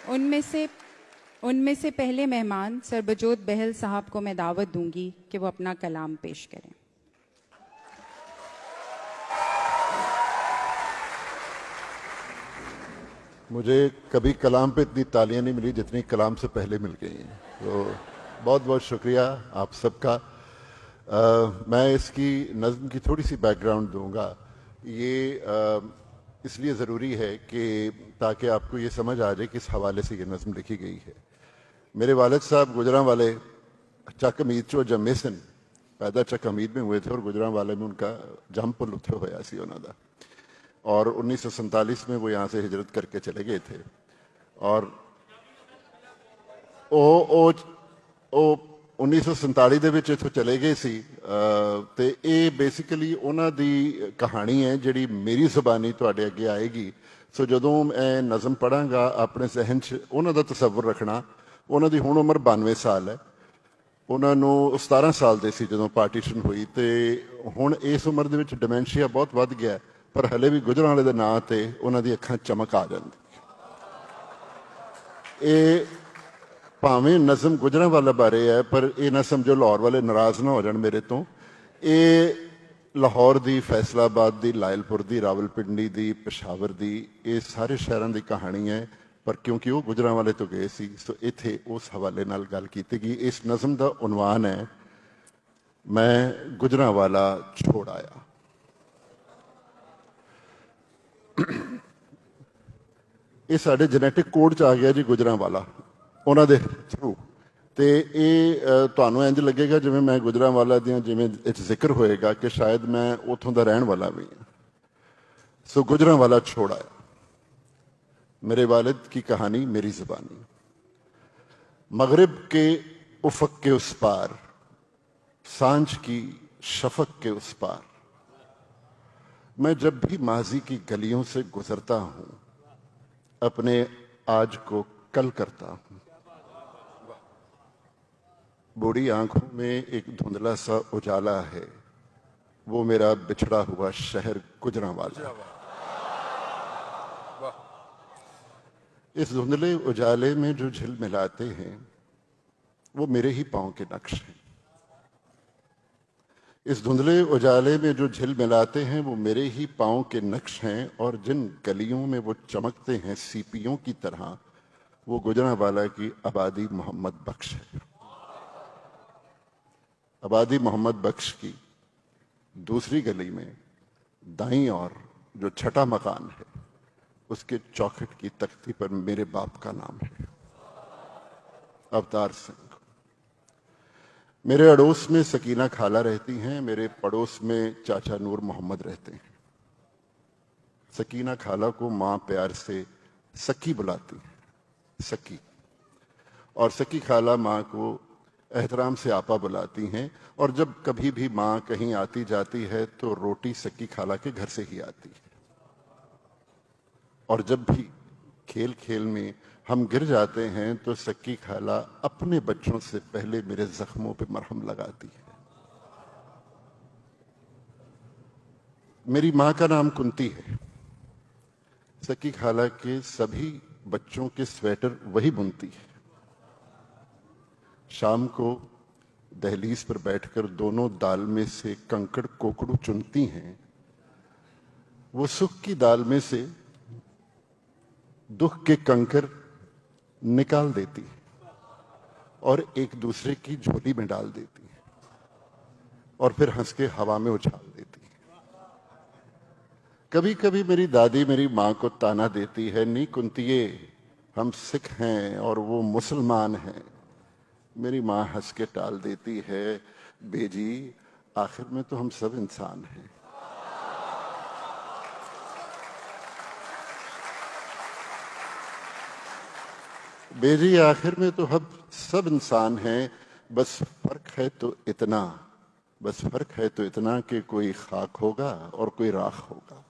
उनमें से पहले मेहमान सरबजोत बहल साहब को मैं दावत दूंगी कि वो अपना कलाम पेश करें। मुझे कभी कलाम पे इतनी तालियां नहीं मिली जितनी कलाम से पहले मिल गई हैं, तो बहुत बहुत शुक्रिया आप सबका। मैं इसकी नज़्म की थोड़ी सी बैकग्राउंड दूंगा। ये इसलिए ज़रूरी है कि ताकि आपको ये समझ आ जाए किस हवाले से ये नज़्म लिखी गई है। मेरे वालिद साहब गुजरांवाले चक हमीद चो जम्मे सन, पैदा चक हमीद में हुए थे और गुजरांवाले में उनका जम पुल उत्थे होया सी उन्हां दा, और 1947 में वो यहाँ से हिजरत करके चले गए थे। और ਉਹ 1947 ਦੇ ਵਿੱਚ ਇੱਥੋਂ ਚਲੇ ਗਏ ਸੀ। ਤੇ ਇਹ ਬੇਸਿਕਲੀ ਉਹਨਾਂ ਦੀ ਕਹਾਣੀ ਹੈ ਜਿਹੜੀ ਮੇਰੀ ਜ਼ੁਬਾਨੀ ਤੁਹਾਡੇ ਅੱਗੇ ਆਏਗੀ। ਸੋ ਜਦੋਂ ਮੈਂ ਨਜ਼ਮ ਪੜਾਂਗਾ ਆਪਣੇ ਜ਼ਹਿਨ 'ਚ ਉਹਨਾਂ ਦਾ ਤਸੱਵੁਰ ਰੱਖਣਾ। ਉਹਨਾਂ ਦੀ ਹੁਣ ਉਮਰ 92 ਸਾਲ ਹੈ। ਉਹਨਾਂ ਨੂੰ 17 ਸਾਲ ਦੇ ਸੀ ਜਦੋਂ ਪਾਰਟੀਸ਼ਨ ਹੋਈ, ਤੇ ਹੁਣ ਇਸ ਉਮਰ ਦੇ ਵਿੱਚ ਡਿਮੈਂਸ਼ੀਆ ਬਹੁਤ ਵੱਧ ਗਿਆ, ਪਰ ਹਲੇ ਵੀ ਗੁਜਰਾਂਵਾਲੇ ਦੇ ਨਾਂ ਤੇ ਉਹਨਾਂ ਦੀ ਅੱਖਾਂ ਚਮਕ ਆ ਜਾਂਦੀ। ਇਹ ਭਾਵੇਂ ਨਜ਼ਮ ਗੁਜਰਾਂਵਾਲਾ ਬਾਰੇ ਹੈ, ਪਰ ਇਹ ਨਾ ਸਮਝੋ ਲਾਹੌਰ ਵਾਲੇ ਨਾਰਾਜ਼ ਨਾ ਹੋ ਜਾਣ ਮੇਰੇ ਤੋਂ। ਇਹ ਲਾਹੌਰ ਦੀ, ਫੈਸਲਾਬਾਦ ਦੀ, ਲਾਇਲਪੁਰ ਦੀ, ਰਾਵਲਪਿੰਡੀ ਦੀ, ਪਸ਼ਾਵਰ ਦੀ, ਇਹ ਸਾਰੇ ਸ਼ਹਿਰਾਂ ਦੀ ਕਹਾਣੀ ਹੈ। ਪਰ ਕਿਉਂਕਿ ਉਹ ਗੁਜਰਾਂਵਾਲੇ ਤੋਂ ਗਏ ਸੀ, ਸੋ ਇੱਥੇ ਉਸ ਹਵਾਲੇ ਨਾਲ ਗੱਲ ਕੀਤੀ ਗਈ। ਇਸ ਨਜ਼ਮ ਦਾ ਉਨਵਾਨ ਹੈ ਮੈਂ ਗੁਜਰਾਂਵਾਲਾ ਛੋੜ ਆਇਆ। ਇਹ ਸਾਡੇ ਜੈਨੇਟਿਕ ਕੋਡ 'ਚ ਆ ਗਿਆ ਜੀ ਗੁਜਰਾਂਵਾਲਾ, ਉਹਨਾਂ ਦੇ ਥਰੂ। ਤੇ ਇਹ ਤੁਹਾਨੂੰ ਇੰਜ ਲੱਗੇਗਾ ਜਿਵੇਂ ਮੈਂ ਗੁਜਰਾਂਵਾਲਾ ਦੀਆਂ, ਜਿਵੇਂ ਇਹ 'ਚ ਜ਼ਿਕਰ ਹੋਏਗਾ ਕਿ ਸ਼ਾਇਦ ਮੈਂ ਉੱਥੋਂ ਦਾ ਰਹਿਣ ਵਾਲਾ ਵੀ ਹਾਂ। ਸੋ ਗੁਜਰਾਂਵਾਲਾ छोड़ आया, मेरे वालिद की कहानी मेरी ज़ुबानी। मगरिब के उफ़क़ के उस पार, सांझ की शफ़क़ के उस पार, मैं जब भी माजी की गलियों से गुजरता हूँ अपने आज को कल करता हूँ। बूढ़ी आंखों में एक धुंधला सा उजाला है, वो मेरा बिछड़ा हुआ शहर गुजरांवाला। इस धुंधले उजाले में जो झिलमिलाते हैं वो मेरे ही पांव के नक्श हैं। इस धुंधले उजाले में जो झिलमिलाते हैं वो मेरे ही पांव के नक्श हैं, और जिन गलियों में वो चमकते हैं सीपियों की तरह, वो गुजरांवाला की आबादी मोहम्मद बख्श है। आबादी मोहम्मद बख्श की दूसरी गली में दाईं और जो छठा मकान है, उसके चौखट की तख्ती पर मेरे बाप का नाम है, अवतार सिंह। मेरे अड़ोस में सकीना खाला रहती हैं, मेरे पड़ोस में चाचा नूर मोहम्मद रहते हैं। सकीना खाला को माँ प्यार से सकी बुलाती है, सकी। और सकी खाला माँ को एहतराम से आपा बुलाती हैं। और जब कभी भी माँ कहीं आती जाती है तो रोटी सकी खाला के घर से ही आती है। और जब भी खेल खेल में हम गिर जाते हैं तो सकी खाला अपने बच्चों से पहले मेरे जख्मों पे मरहम लगाती है। मेरी माँ का नाम कुंती है। सकी खाला के सभी बच्चों के स्वेटर वही बुनती है। शाम को दहलीज पर बैठकर दोनों दाल में से कंकड़ कोकड़ू चुनती हैं। वो सुख की दाल में से दुख के कंकर निकाल देती है और एक दूसरे की झोली में डाल देती है, और फिर हंस के हवा में उछाल देती है। कभी कभी मेरी दादी मेरी माँ को ताना देती है, नी कुंतिये हम सिख हैं और वो मुसलमान हैं। मेरी माँ हंस के टाल देती है, बेजी आखिर में तो हम सब इंसान हैं। बेजी आखिर में तो हम सब इंसान हैं, बस फर्क है तो इतना, बस फर्क है तो इतना कि कोई खाक होगा और कोई राख होगा।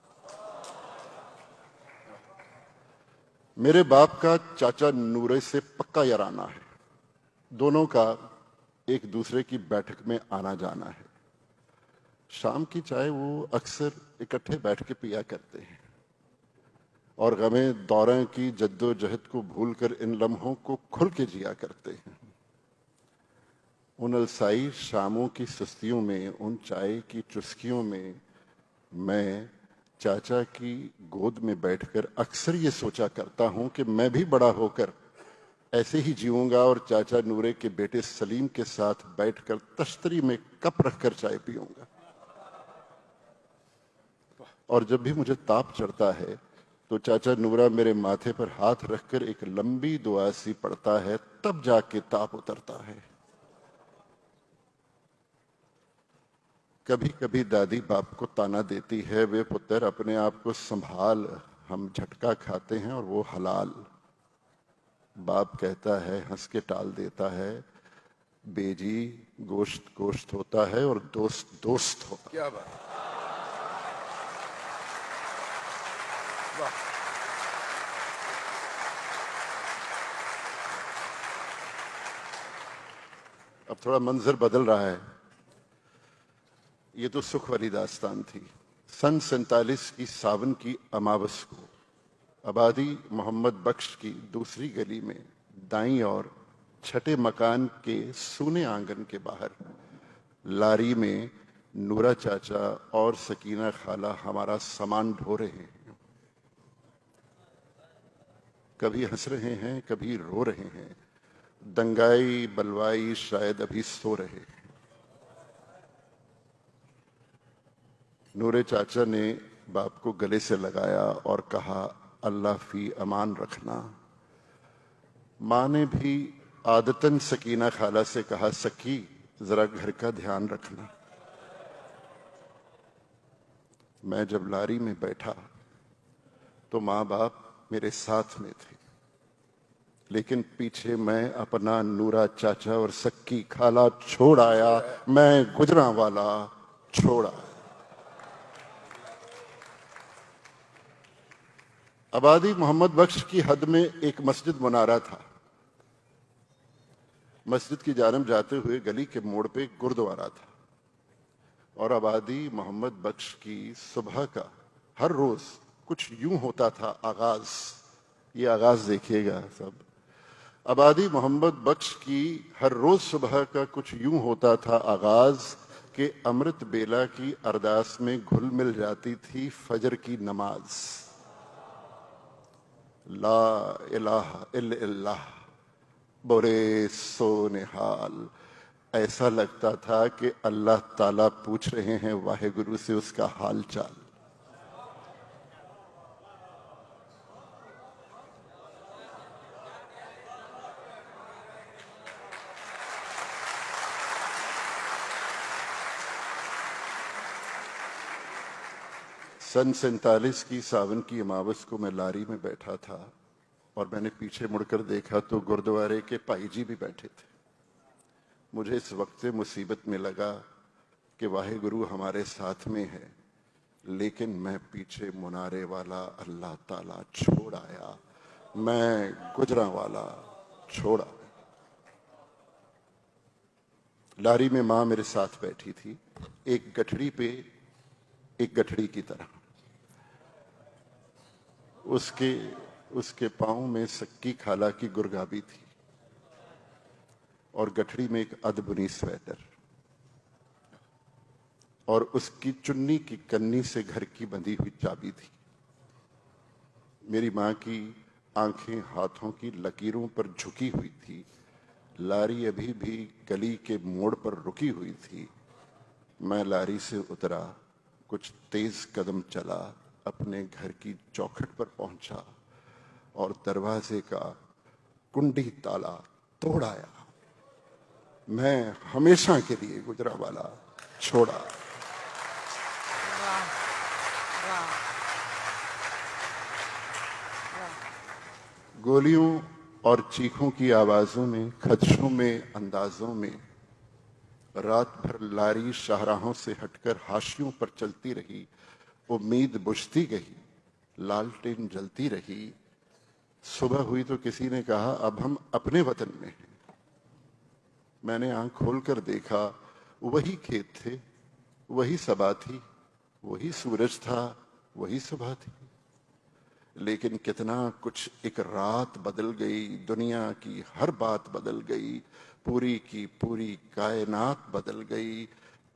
मेरे बाप का चाचा नूरे से पक्का याराना है। दोनों का एक दूसरे की बैठक में आना जाना है। शाम की चाय वो अक्सर इकट्ठे बैठ के पिया करते हैं। और गमे दौरां की जद्दोजहद को भूलकर इन लम्हों को खुल के जिया करते हैं। उन अलसाई शामों की सुस्तियों में, उन चाय की चुस्कियों में मैं चाचा की गोद में बैठकर अक्सर ये सोचा करता हूं कि मैं भी बड़ा होकर ऐसे ही जीऊंगा और चाचा नूरे के बेटे सलीम के साथ बैठकर तश्तरी में कप रखकर चाय पीऊंगा। और जब भी मुझे ताप चढ़ता है तो चाचा नूरा मेरे माथे पर हाथ रखकर एक लंबी दुआ सी पढ़ता है, तब जाके ताप उतरता है। कभी कभी दादी बाप को ताना देती है, वे पुत्र अपने आप को संभाल, हम झटका खाते हैं और वो हलाल। बाप कहता है, हंस के टाल देता है, बेजी गोश्त गोश्त होता है और दोस्त दोस्त होता है। क्या बात, वाह। अब थोड़ा मंजर बदल रहा है। ये तो सुख वाली दास्तान थी। सन 47 की सावन की अमावस को आबादी मोहम्मद बख्श की दूसरी गली में दाईं और छठे मकान के सूने आंगन के बाहर लारी में नूरा चाचा और सकीना खाला हमारा सामान ढो रहे हैं। कभी हंस रहे हैं, कभी रो रहे हैं। दंगाई बलवाई शायद अभी सो रहे हैं। नूरे चाचा ने बाप को गले से लगाया और कहा, अल्लाह फी अमान रखना। माँ ने भी आदतन सकीना खाला से कहा, सकी जरा घर का ध्यान रखना। मैं जब लारी में बैठा तो माँ बाप मेरे साथ में थे, लेकिन पीछे मैं अपना नूरा चाचा और सक्की खाला छोड़ आया। मैं गुजरांवाला छोड़ आया। आबादी मोहम्मद बख्श की हद में एक मस्जिद मुनारा था। मस्जिद की जानब जाते हुए गली के मोड़ पे एक गुरुद्वारा था और आबादी मोहम्मद बख्श की सुबह का हर रोज कुछ यूं होता था आगाज। ये आगाज देखिएगा सब। आबादी मोहम्मद बख्श की हर रोज सुबह का कुछ यूं होता था आगाज के अमृत बेला की अरदास में घुल मिल जाती थी फजर की नमाज। ला इलाहा इल्लल्लाह बोरे सोनेहाल। ऐसा लगता था कि अल्लाह ताला पूछ रहे हैं वाहेगुरु से उसका हाल चाल। सन 47 की सावन की अमावस को मैं लारी में बैठा था और मैंने पीछे मुड़कर देखा तो गुरुद्वारे के भाई जी भी बैठे थे। मुझे इस वक्त मुसीबत में लगा कि वाहेगुरु हमारे साथ में है, लेकिन मैं पीछे मुनारे वाला अल्लाह ताला छोड़ आया। मैं गुजरांवाला छोड़ आया। लारी में मां मेरे साथ बैठी थी, एक गठड़ी पे एक गठड़ी की तरह। उसके पांव में सक्की खाला की गुरगाबी थी और गठड़ी में एक अदबुनी स्वेटर और उसकी चुन्नी की कन्नी से घर की बंधी हुई चाबी थी। मेरी मां की आंखें हाथों की लकीरों पर झुकी हुई थी। लारी अभी भी गली के मोड़ पर रुकी हुई थी। मैं लारी से उतरा, कुछ तेज कदम चला, अपने घर की चौखट पर पहुंचा और दरवाजे का कुंडी ताला तोड़ आया। मैं हमेशा के लिए गुजरांवाला छोड़ा। गोलियों और चीखों की आवाजों में, खदशों में, अंदाजों में रात भर लारी शाहराहों से हटकर हाशियों पर चलती रही। उम्मीद बुझती गई, लालटेन जलती रही। सुबह हुई तो किसी ने कहा, अब हम अपने वतन में हैं। मैंने आंख खोलकर देखा, वही खेत थे, वही सबा थी, वही सूरज था, वही सुबह थी। लेकिन कितना कुछ एक रात बदल गई, दुनिया की हर बात बदल गई, पूरी की पूरी कायनात बदल गई,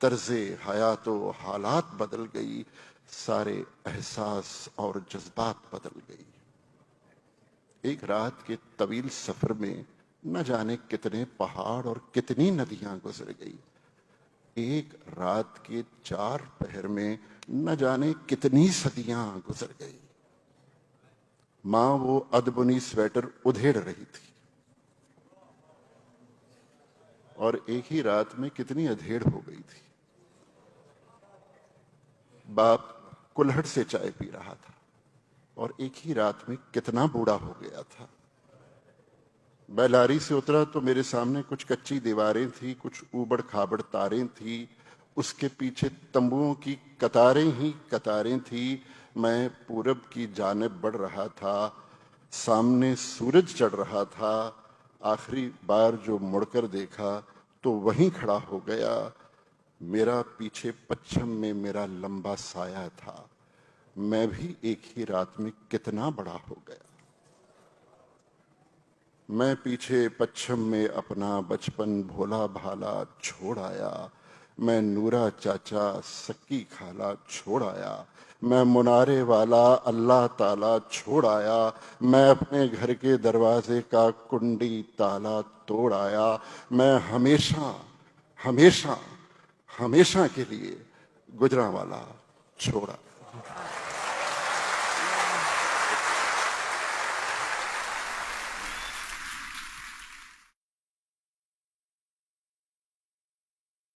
तर्ज़े हयात व हालात बदल गई, सारे एहसास और जज्बात बदल गई। एक रात के तवील सफर में न जाने कितने पहाड़ और कितनी नदियां गुजर गई। एक रात के 4 पहर में न जाने कितनी सदियां गुजर गई। मां वो अदबुनी स्वेटर उधेड़ रही थी और एक ही रात में कितनी अधेड़ हो गई थी। बाप कुल्हड़ से चाय पी रहा था और एक ही रात में कितना बूढ़ा हो गया था। मैं लारी से उतरा तो मेरे सामने कुछ कच्ची दीवारें थी, कुछ ऊबड़ खाबड़ तारें थी, उसके पीछे तंबुओं की कतारें ही कतारें थी। मैं पूरब की जानिब बढ़ रहा था, सामने सूरज चढ़ रहा था। आखिरी बार जो मुड़कर देखा तो वहीं खड़ा हो गया। मेरा पीछे पश्चिम में मेरा लंबा साया था। मैं भी एक ही रात में कितना बड़ा हो गया। मैं पीछे पश्चिम में अपना बचपन भोला भाला छोड़ आया। मैं नूरा चाचा सक्की खाला छोड़ आया। मैं मुनारे वाला अल्लाह ताला छोड़ आया। मैं अपने घर के दरवाजे का कुंडी ताला तोड़ आया। मैं हमेशा हमेशा हमेशा के लिए गुजरांवाला छोड़ा।